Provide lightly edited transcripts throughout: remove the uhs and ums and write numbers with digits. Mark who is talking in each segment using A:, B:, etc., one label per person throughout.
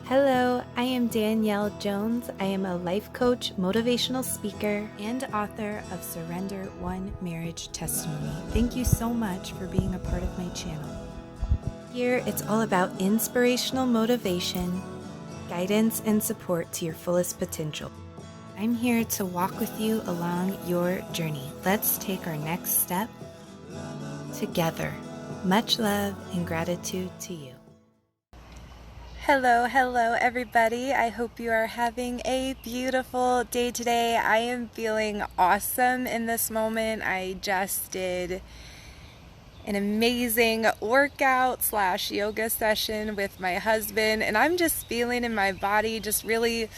A: Hello, I am Danielle Jones. I am a life coach, motivational speaker, and author of Surrender One Marriage Testimony. Thank you so much for being a part of my channel. Here, it's all about inspirational motivation, guidance, and support to your fullest potential. I'm here to walk with you along your journey. Let's take our next step together. Much love and gratitude to you. Hello, everybody. I hope you are having a beautiful day today. I am feeling awesome in this moment. I just did an amazing workout / yoga session with my husband, and I'm just feeling in my body, just really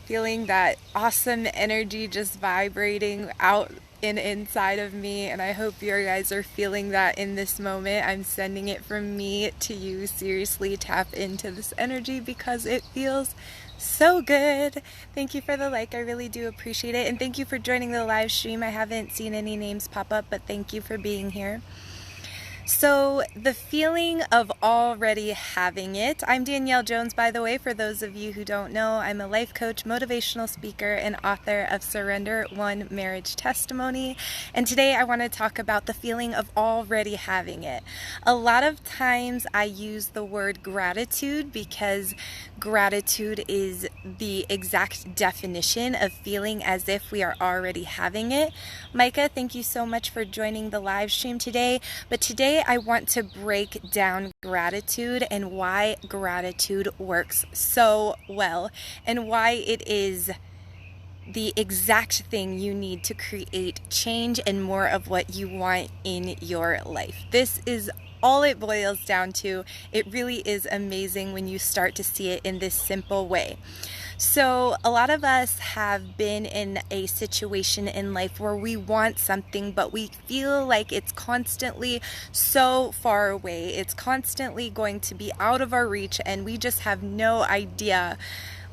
A: feeling that awesome energy just vibrating out and inside of me, and I hope you guys are feeling that in this moment. I'm sending it from me to you. Seriously, tap into this energy because it feels so good. Thank you for the like. I really do appreciate it, and thank you for joining the live stream. I haven't seen any names pop up, but thank you for being here. So the feeling of already having it. I'm Danielle Jones, by the way, for those of you who don't know. I'm a life coach, motivational speaker, and author of Surrender One Marriage Testimony. And today I want to talk about the feeling of already having it. A lot of times I use the word gratitude because gratitude is the exact definition of feeling as if we are already having it. Micah, thank you so much for joining the live stream today. But today I want to break down gratitude and why gratitude works so well and why it is the exact thing you need to create change and more of what you want in your life. This is all it boils down to. It really is amazing when you start to see it in this simple way. So a lot of us have been in a situation in life where we want something, but we feel like it's constantly so far away. It's constantly going to be out of our reach, and we just have no idea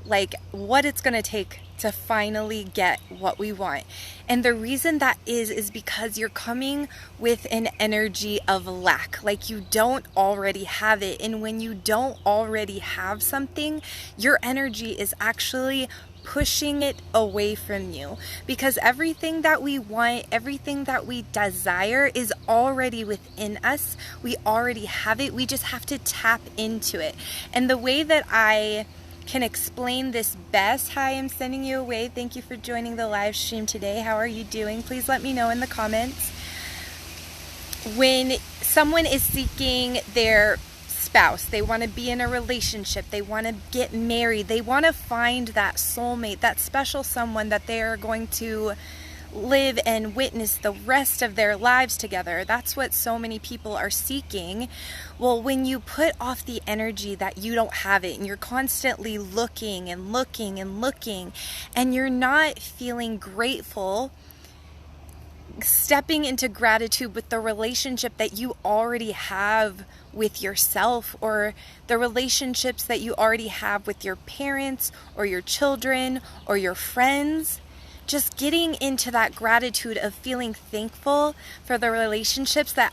A: like what it's going to take to finally get what we want. And the reason that is because you're coming with an energy of lack, like you don't already have it. And when you don't already have something, your energy is actually pushing it away from you, because everything that we want, everything that we desire is already within us. We already have it. We just have to tap into it. And the way that I can explain this best. Hi, I'm sending you away. Thank you for joining the live stream today. How are you doing? Please let me know in the comments. When someone is seeking their spouse, they want to be in a relationship, they want to get married, they want to find that soulmate, that special someone that they are going to live and witness the rest of their lives together. That's what so many people are seeking. Well, when you put off the energy that you don't have it, and you're constantly looking and looking and looking, and you're not feeling grateful, stepping into gratitude with the relationship that you already have with yourself, or the relationships that you already have with your parents or your children or your friends, just getting into that gratitude of feeling thankful for the relationships that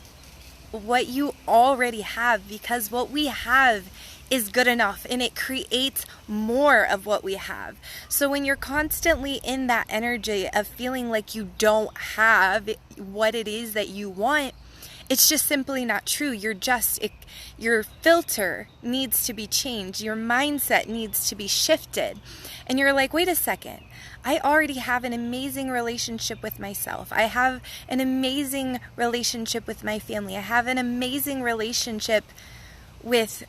A: what you already have, because what we have is good enough and it creates more of what we have. So when you're constantly in that energy of feeling like you don't have what it is that you want, it's just simply not true. Your filter needs to be changed. Your mindset needs to be shifted. And you're like, wait a second. I already have an amazing relationship with myself. I have an amazing relationship with my family. I have an amazing relationship with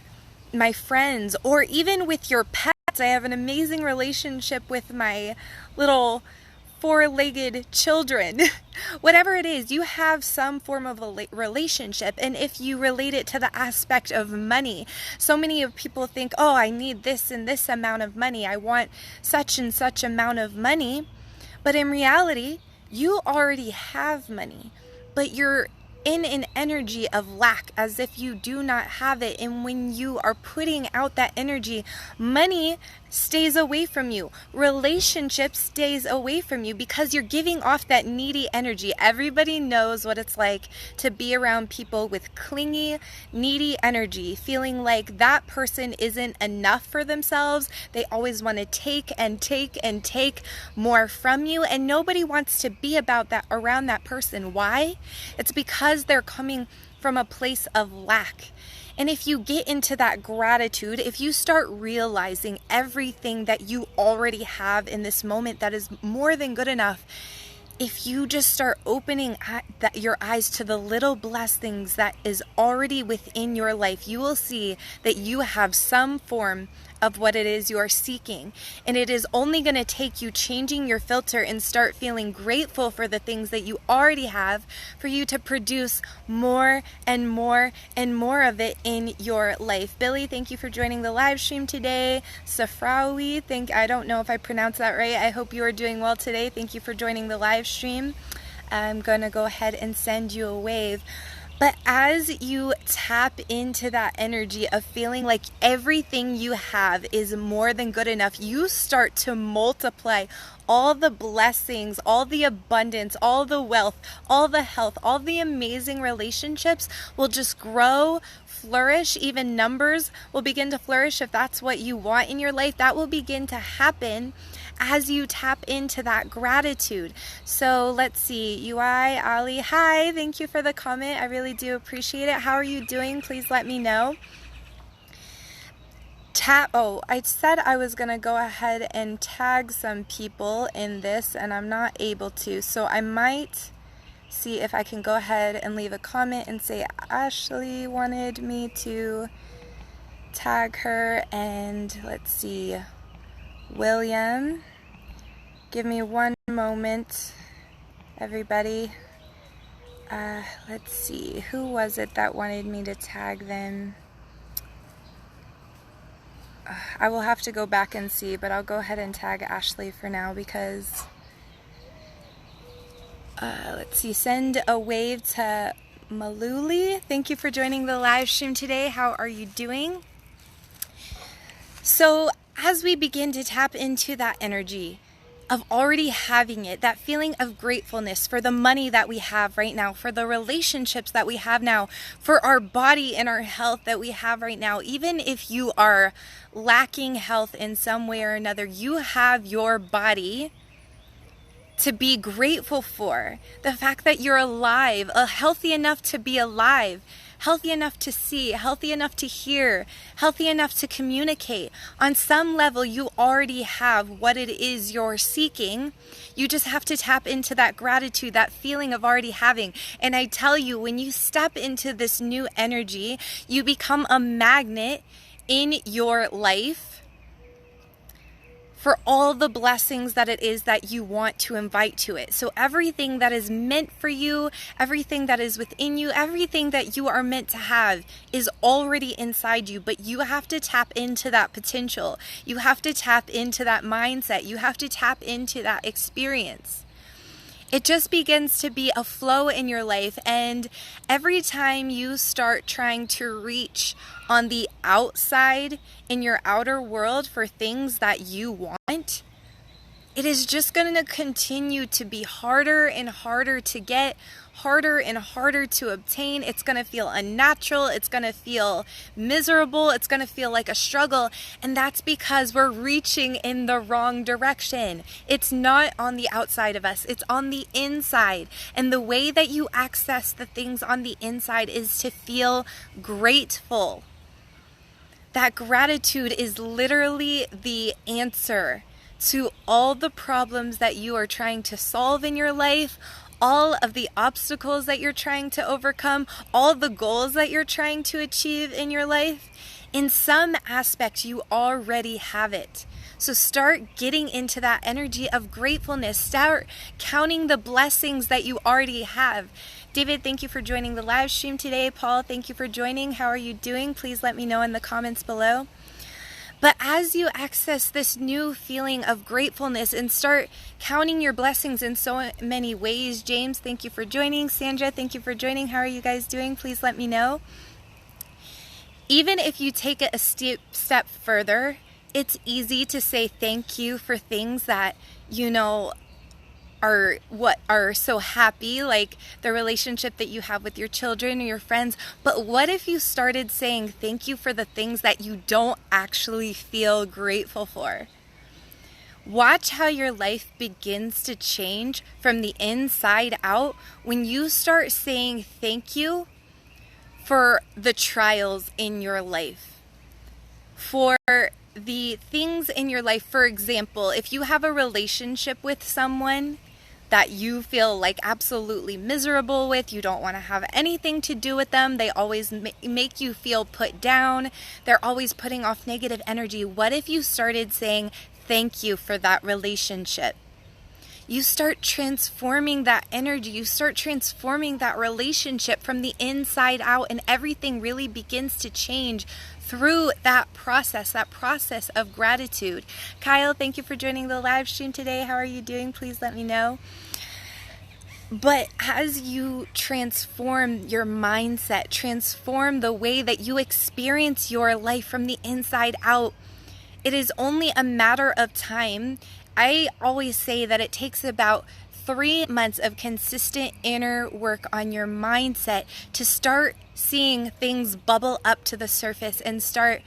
A: my friends, or even with your pets. I have an amazing relationship with my little four-legged children. Whatever it is, you have some form of a relationship. And if you relate it to the aspect of money, so many of people think, oh, I need this and this amount of money, I want such and such amount of money. But in reality, you already have money, but you're in an energy of lack, as if you do not have it. And when you are putting out that energy, money stays away from you, relationship stays away from you, because you're giving off that needy energy. Everybody knows what it's like to be around people with clingy, needy energy, feeling like that person isn't enough for themselves. They always want to take and take and take more from you, and nobody wants to be about that, around that person. Why? It's because they're coming from a place of lack. And if you get into that gratitude, if you start realizing everything that you already have in this moment that is more than good enough, if you just start opening your eyes to the little blessings that is already within your life, you will see that you have some form of what it is you are seeking. And it is only going to take you changing your filter and start feeling grateful for the things that you already have, for you to produce more and more and more of it in your life. Billy, thank you for joining the live stream today. Safrawi, I don't know if I pronounced that right. I hope you are doing well today. Thank you for joining the live stream. I'm going to go ahead and send you a wave. But as you tap into that energy of feeling like everything you have is more than good enough, you start to multiply all the blessings, all the abundance, all the wealth, all the health, all the amazing relationships will just grow, flourish. Even numbers will begin to flourish if that's what you want in your life. That will begin to happen as you tap into that gratitude. So let's see, UI Ali, hi, thank you for the comment. I really do appreciate it. How are you doing? Please let me know. I said I was gonna go ahead and tag some people in this, and I'm not able to, so I might see if I can go ahead and leave a comment and say Ashley wanted me to tag her, and let's see, William. Give me one moment, everybody. Let's see, who was it that wanted me to tag them? I will have to go back and see, but I'll go ahead and tag Ashley for now because, let's see, send a wave to Maluli. Thank you for joining the live stream today. How are you doing? So as we begin to tap into that energy of already having it, that feeling of gratefulness for the money that we have right now, for the relationships that we have now, for our body and our health that we have right now. Even if you are lacking health in some way or another, you have your body to be grateful for. The fact that you're alive, healthy enough to be alive, healthy enough to see, healthy enough to hear, healthy enough to communicate. On some level, you already have what it is you're seeking. You just have to tap into that gratitude, that feeling of already having. And I tell you, when you step into this new energy, you become a magnet in your life for all the blessings that it is that you want to invite to it. So everything that is meant for you, everything that is within you, everything that you are meant to have is already inside you, but you have to tap into that potential. You have to tap into that mindset. You have to tap into that experience. It just begins to be a flow in your life, and every time you start trying to reach on the outside in your outer world for things that you want, it is just going to continue to be harder and harder to get, harder and harder to obtain. It's going to feel unnatural. It's going to feel miserable. It's going to feel like a struggle. And that's because we're reaching in the wrong direction. It's not on the outside of us. It's on the inside. And the way that you access the things on the inside is to feel grateful. That gratitude is literally the answer to all the problems that you are trying to solve in your life, all of the obstacles that you're trying to overcome, all the goals that you're trying to achieve in your life. In some aspects, you already have it. So start getting into that energy of gratefulness. Start counting the blessings that you already have. David, thank you for joining the live stream today. Paul, thank you for joining. How are you doing? Please let me know in the comments below. But as you access this new feeling of gratefulness and start counting your blessings in so many ways, James, thank you for joining. Sandra, thank you for joining. How are you guys doing? Please let me know. Even if you take it a step further, it's easy to say thank you for things that, are so happy, like the relationship that you have with your children or your friends. But what if you started saying thank you for the things that you don't actually feel grateful for? Watch how your life begins to change from the inside out when you start saying thank you for the trials in your life, for the things in your life. For example, if you have a relationship with someone that you feel like absolutely miserable with, you don't want to have anything to do with them, they always make you feel put down, they're always putting off negative energy. What if you started saying thank you for that relationship? You start transforming that energy, you start transforming that relationship from the inside out, and everything really begins to change through that process of gratitude. Kyle, thank you for joining the live stream today. How are you doing? Please let me know. But as you transform your mindset, transform the way that you experience your life from the inside out, it is only a matter of time. I always say that it takes about 3 months of consistent inner work on your mindset to start seeing things bubble up to the surface and start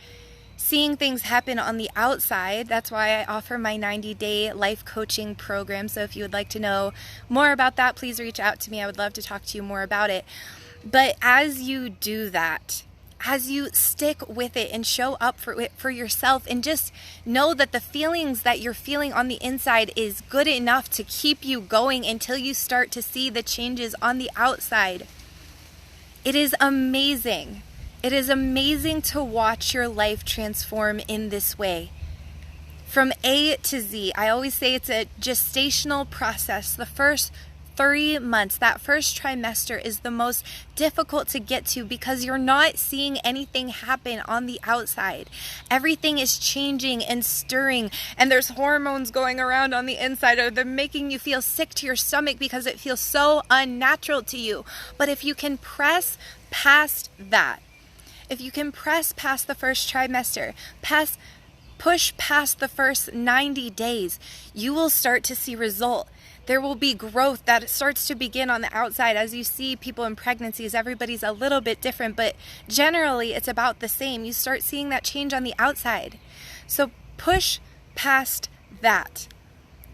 A: seeing things happen on the outside. That's why I offer my 90-day life coaching program. So if you would like to know more about that, please reach out to me. I would love to talk to you more about it. But as you do that, as you stick with it and show up for yourself, and just know that the feelings that you're feeling on the inside is good enough to keep you going until you start to see the changes on the outside. It is amazing. It is amazing to watch your life transform in this way. From A to Z, I always say it's a gestational process. The first 3 months, that first trimester, is the most difficult to get to because you're not seeing anything happen on the outside. Everything is changing and stirring, and there's hormones going around on the inside, or they're making you feel sick to your stomach because it feels so unnatural to you. But if you can press past that, if you can press past the first trimester, push past the first 90 days, you will start to see result. There will be growth that starts to begin on the outside. As you see people in pregnancies, everybody's a little bit different, but generally it's about the same. You start seeing that change on the outside. So push past that,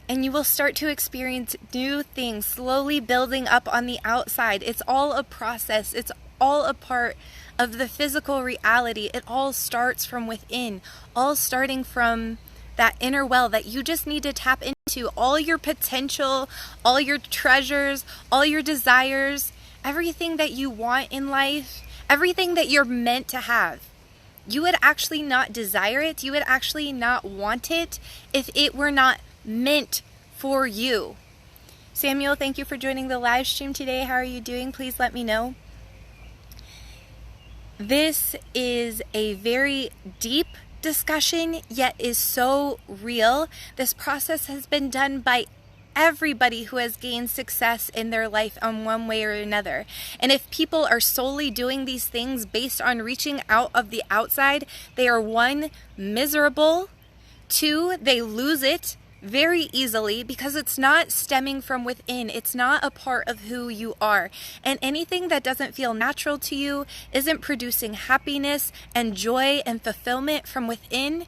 A: and you will start to experience new things slowly building up on the outside. It's all a process. It's all a part of the physical reality. It all starts from within, all starting from that inner well that you just need to tap into. All your potential, all your treasures, all your desires, everything that you want in life, everything that you're meant to have. You would actually not desire it, you would actually not want it if it were not meant for you. Samuel, thank you for joining the live stream today. How are you doing? Please let me know. This is a very deep discussion, yet is so real. This process has been done by everybody who has gained success in their life in one way or another. And if people are solely doing these things based on reaching out of the outside, they are 1, miserable, 2, they lose it very easily because it's not stemming from within. It's not a part of who you are. And anything that doesn't feel natural to you, isn't producing happiness and joy and fulfillment from within,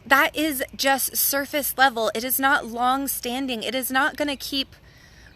A: that is just surface level. It is not long standing. It is not going to keep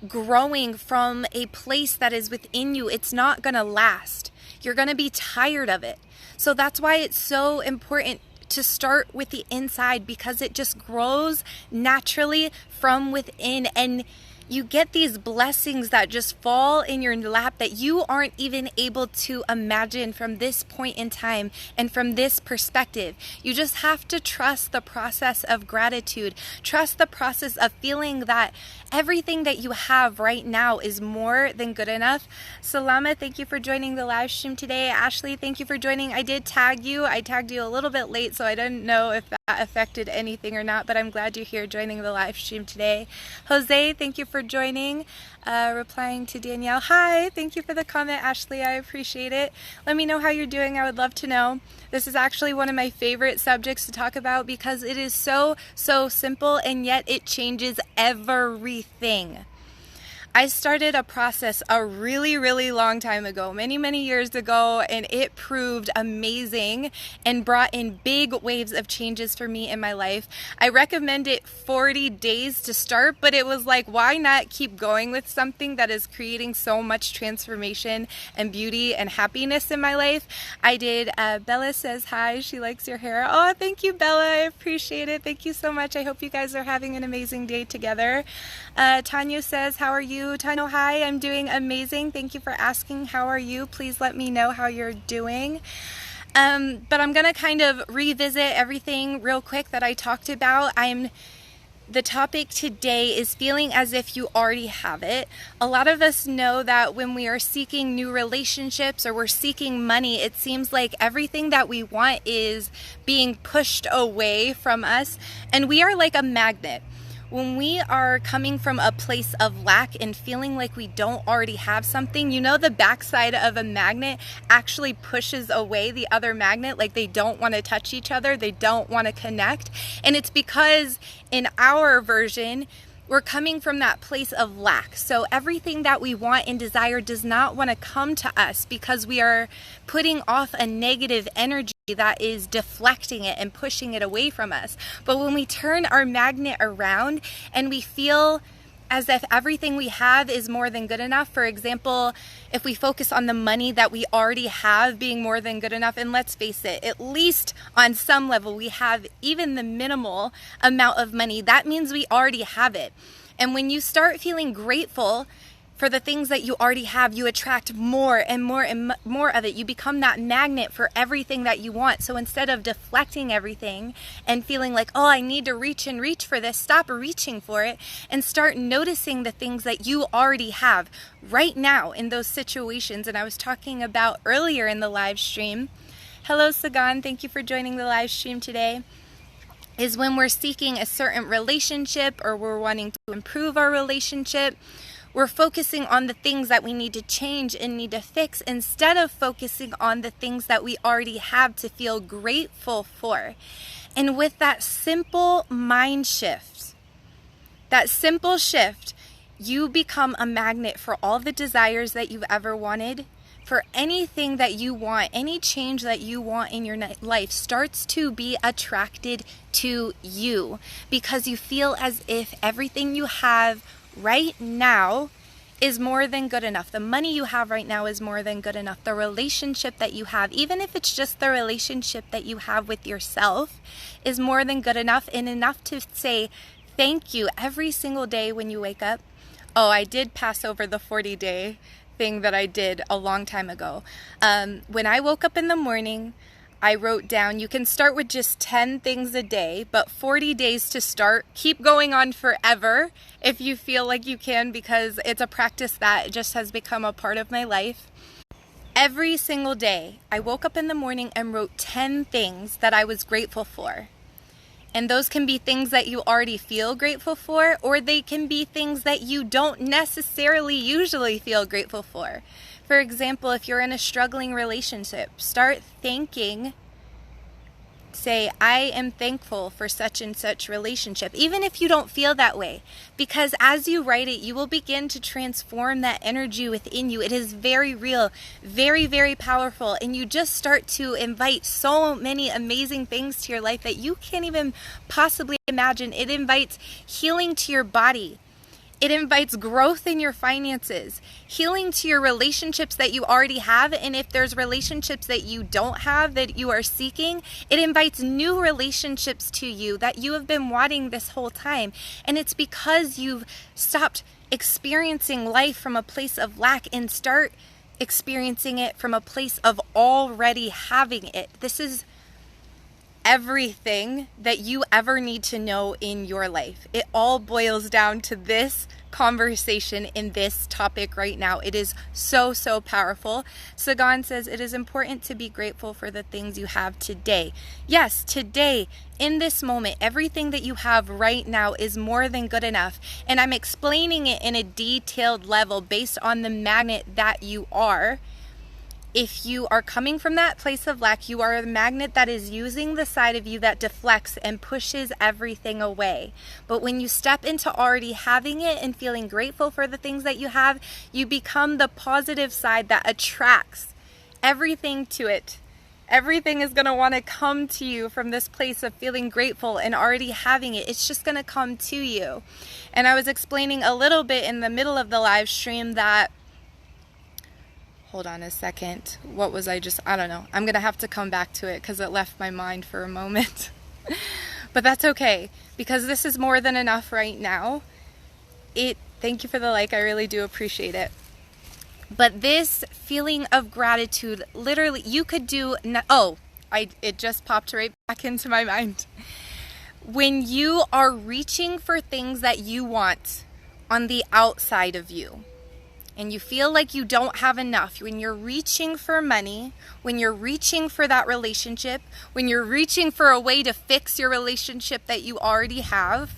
A: growing from a place that is within you. It's not going to last. You're going to be tired of it. So that's why it's so important to start with the inside, because it just grows naturally from within. And you get these blessings that just fall in your lap that you aren't even able to imagine from this point in time and from this perspective. You just have to trust the process of gratitude. Trust the process of feeling that everything that you have right now is more than good enough. Salama, thank you for joining the live stream today. Ashley, thank you for joining. I did tag you. I tagged you a little bit late, so I didn't know if that affected anything or not, but I'm glad you're here joining the live stream today. Jose, thank you for joining. Replying to Danielle. Hi, thank you for the comment, Ashley. I appreciate it. Let me know how you're doing. I would love to know. This is actually one of my favorite subjects to talk about because it is so simple, and yet it changes everything. I started a process a really long time ago, many years ago, and it proved amazing and brought in big waves of changes for me in my life. I recommend it 40 days to start, but it was like, why not keep going with something that is creating so much transformation and beauty and happiness in my life? I did. Bella says hi. She likes your hair. Oh, thank you, Bella. I appreciate it. Thank you so much. I hope you guys are having an amazing day together. Tanya says, how are you? Tanya, hi, I'm doing amazing. Thank you for asking. How are you? Please let me know how you're doing. But I'm going to kind of revisit everything real quick that I talked about. The topic today is feeling as if you already have it. A lot of us know that when we are seeking new relationships or we're seeking money, it seems like everything that we want is being pushed away from us, and we are like a magnet. When we are coming from a place of lack and feeling like we don't already have something, you know, the backside of a magnet actually pushes away the other magnet, like they don't want to touch each other, they don't want to connect. And it's because in our version, we're coming from that place of lack. So everything that we want and desire does not want to come to us because we are putting off a negative energy that is deflecting it and pushing it away from us. But when we turn our magnet around and we feel as if everything we have is more than good enough. For example, if we focus on the money that we already have being more than good enough, and let's face it, at least on some level we have even the minimal amount of money, that means we already have it. And when you start feeling grateful for the things that you already have, you attract more and more and more of it. You become that magnet for everything that you want. So instead of deflecting everything and feeling like, oh, I need to reach for this, stop reaching for it and start noticing the things that you already have right now in those situations. And I was talking about earlier in the live stream. Hello, Sagan. Thank you for joining the live stream today. Is when we're seeking a certain relationship or we're wanting to improve our relationship, we're focusing on the things that we need to change and need to fix instead of focusing on the things that we already have to feel grateful for. And with that simple mind shift, you become a magnet for all the desires that you've ever wanted. For anything that you want, any change that you want in your life starts to be attracted to you because you feel as if everything you have right now is more than good enough. The money you have right now is more than good enough. The relationship that you have, even if it's just the relationship that you have with yourself, is more than good enough and enough to say thank you every single day when you wake up. Oh, I did pass over the 40-day thing that I did a long time ago. When I woke up in the morning, I wrote down, you can start with just 10 things a day, but 40 days to start. Keep going on forever if you feel like you can, because it's a practice that just has become a part of my life. Every single day, I woke up in the morning and wrote 10 things that I was grateful for. And those can be things that you already feel grateful for, or they can be things that you don't necessarily usually feel grateful for. For example, if you're in a struggling relationship, start thanking. Say, I am thankful for such and such relationship, even if you don't feel that way. Because as you write it, you will begin to transform that energy within you. It is very real, very powerful. And you just start to invite so many amazing things to your life that you can't even possibly imagine. It invites healing to your body. It invites growth in your finances, healing to your relationships that you already have. And if there's relationships that you don't have that you are seeking, it invites new relationships to you that you have been wanting this whole time. And it's because you've stopped experiencing life from a place of lack and start experiencing it from a place of already having it. This is everything that you ever need to know in your life. It all boils down to this conversation in this topic right now. It is so, so powerful. Sagan says it is important to be grateful for the things you have today. Yes, today, in this moment, everything that you have right now is more than good enough. And I'm explaining it in a detailed level based on the magnet that you are. If you are coming from that place of lack, you are a magnet that is using the side of you that deflects and pushes everything away. But when you step into already having it and feeling grateful for the things that you have, you become the positive side that attracts everything to it. Everything is going to want to come to you from this place of feeling grateful and already having it. It's just going to come to you. And I was explaining a little bit in the middle of the live stream that, hold on a second. What was I don't know. I'm going to have to come back to it because it left my mind for a moment. But that's okay because this is more than enough right now. Thank you for the like. I really do appreciate it. But this feeling of gratitude, literally, you could do, it just popped right back into my mind. When you are reaching for things that you want on the outside of you, and you feel like you don't have enough, when you're reaching for money, when you're reaching for that relationship, when you're reaching for a way to fix your relationship that you already have,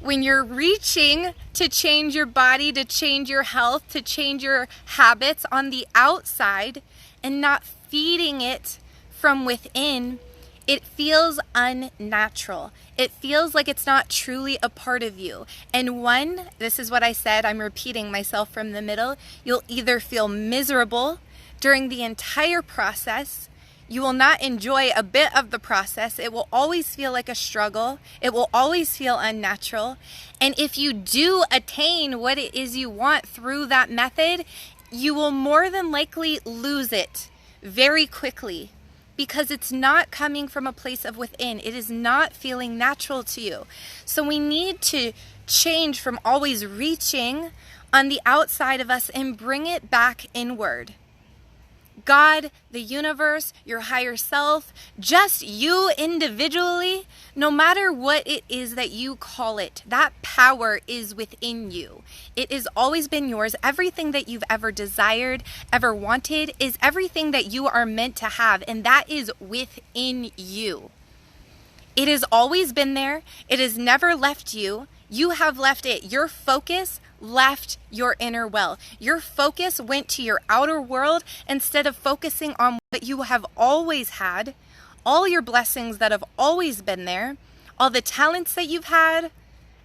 A: when you're reaching to change your body, to change your health, to change your habits on the outside and not feeding it from within, it feels unnatural. It feels like it's not truly a part of you. And this is what I said, I'm repeating myself from the middle, you'll either feel miserable during the entire process, you will not enjoy a bit of the process, it will always feel like a struggle, it will always feel unnatural, and if you do attain what it is you want through that method, you will more than likely lose it very quickly. Because it's not coming from a place of within. It is not feeling natural to you. So we need to change from always reaching on the outside of us and bring it back inward. God, the universe, your higher self, just you individually, no matter what it is that you call it, that power is within you. It has always been yours. Everything that you've ever desired, ever wanted, is everything that you are meant to have, and that is within you. It has always been there. It has never left you. You have left it. Your focus left your inner well. Your focus went to your outer world instead of focusing on what you have always had, all your blessings that have always been there, all the talents that you've had,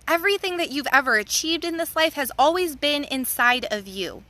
A: everything that you've ever achieved in this life has always been inside of you.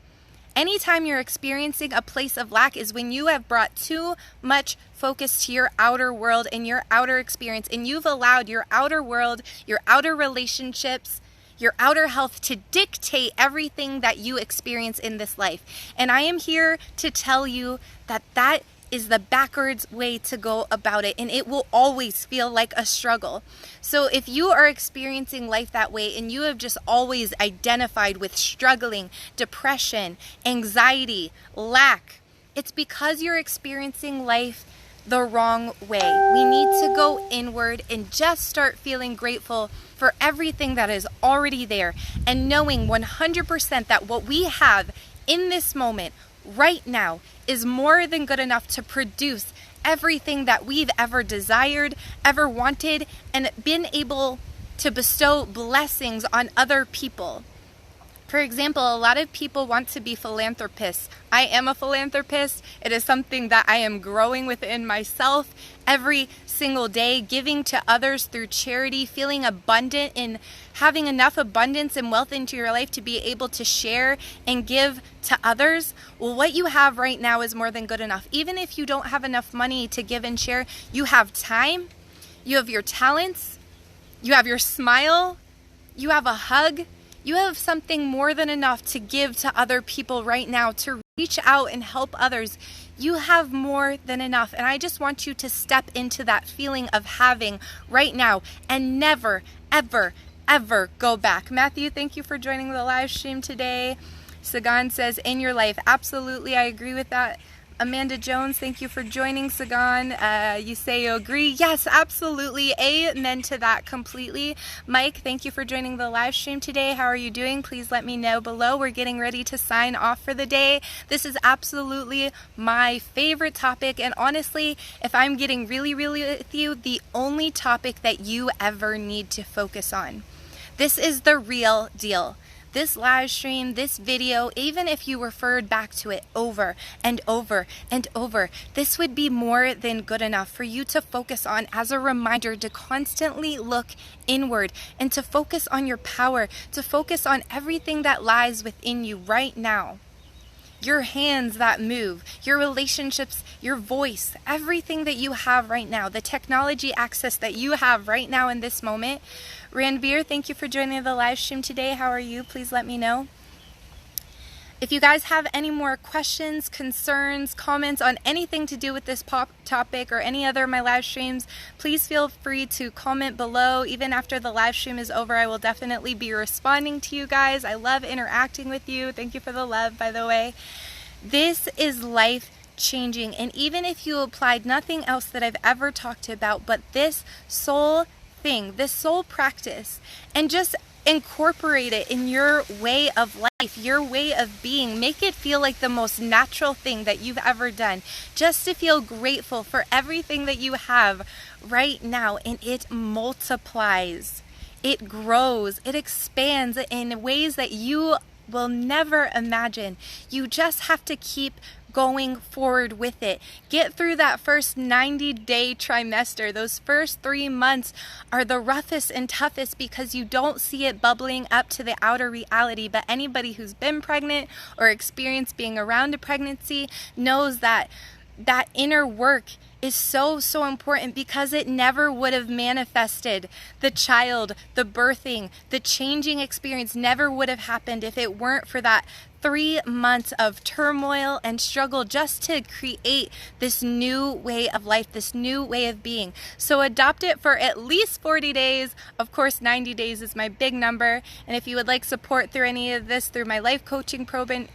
A: Anytime you're experiencing a place of lack is when you have brought too much focus to your outer world and your outer experience, and you've allowed your outer world, your outer relationships, your outer health to dictate everything that you experience in this life. And I am here to tell you that that is the backwards way to go about it, and it will always feel like a struggle. So if you are experiencing life that way and you have just always identified with struggling, depression, anxiety, lack, it's because you're experiencing life the wrong way. We need to go inward and just start feeling grateful for everything that is already there and knowing 100% that what we have in this moment right now is more than good enough to produce everything that we've ever desired, ever wanted, and been able to bestow blessings on other people. For example, a lot of people want to be philanthropists. I am a philanthropist. It is something that I am growing within myself every single day, giving to others through charity, feeling abundant and having enough abundance and wealth into your life to be able to share and give to others. Well, what you have right now is more than good enough. Even if you don't have enough money to give and share, you have time, you have your talents, you have your smile, you have a hug, You have something more than enough to give to other people right now, to reach out and help others. You have more than enough. And I just want you to step into that feeling of having right now and never, ever, ever go back. Matthew, thank you for joining the live stream today. Sagan says, in your life. Absolutely, I agree with that. Amanda Jones, thank you for joining. Sagan, you say you agree. Yes, absolutely. Amen to that completely. Mike, thank you for joining the live stream today. How are you doing? Please let me know below. We're getting ready to sign off for the day. This is absolutely my favorite topic. And honestly, if I'm getting really real with you, the only topic that you ever need to focus on. This is the real deal. This live stream, this video, even if you referred back to it over and over and over, this would be more than good enough for you to focus on as a reminder to constantly look inward and to focus on your power, to focus on everything that lies within you right now. Your hands that move, your relationships, your voice, everything that you have right now, the technology access that you have right now in this moment. Ranveer, thank you for joining the live stream today. How are you? Please let me know. If you guys have any more questions, concerns, comments on anything to do with this topic or any other of my live streams, please feel free to comment below. Even after the live stream is over, I will definitely be responding to you guys. I love interacting with you. Thank you for the love, by the way. This is life changing. And even if you applied nothing else that I've ever talked about, but this soul thing, this soul practice, and just incorporate it in your way of life, your way of being. Make it feel like the most natural thing that you've ever done. Just to feel grateful for everything that you have right now, and it multiplies. It grows. It expands in ways that you will never imagine. You just have to keep going forward with it. Get through that first 90-day trimester. Those first 3 months are the roughest and toughest because you don't see it bubbling up to the outer reality. But anybody who's been pregnant or experienced being around a pregnancy knows that that inner work is so important because it never would have manifested. The child, the birthing, the changing experience never would have happened if it weren't for that 3 months of turmoil and struggle just to create this new way of life, this new way of being. So adopt it for at least 40 days. Of course, 90 days is my big number. And if you would like support through any of this through my life coaching program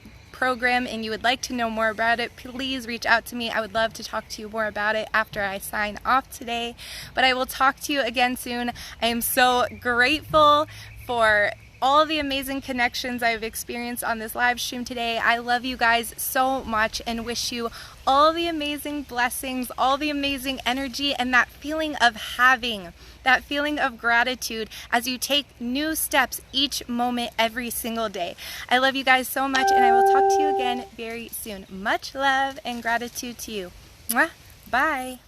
A: and you would like to know more about it, please reach out to me. I would love to talk to you more about it after I sign off today. But I will talk to you again soon. I am so grateful for all the amazing connections I've experienced on this live stream today. I love you guys so much and wish you all the amazing blessings, all the amazing energy, and that feeling of having, that feeling of gratitude as you take new steps each moment every single day. I love you guys so much, and I will talk to you again very soon. Much love and gratitude to you. Mwah. Bye.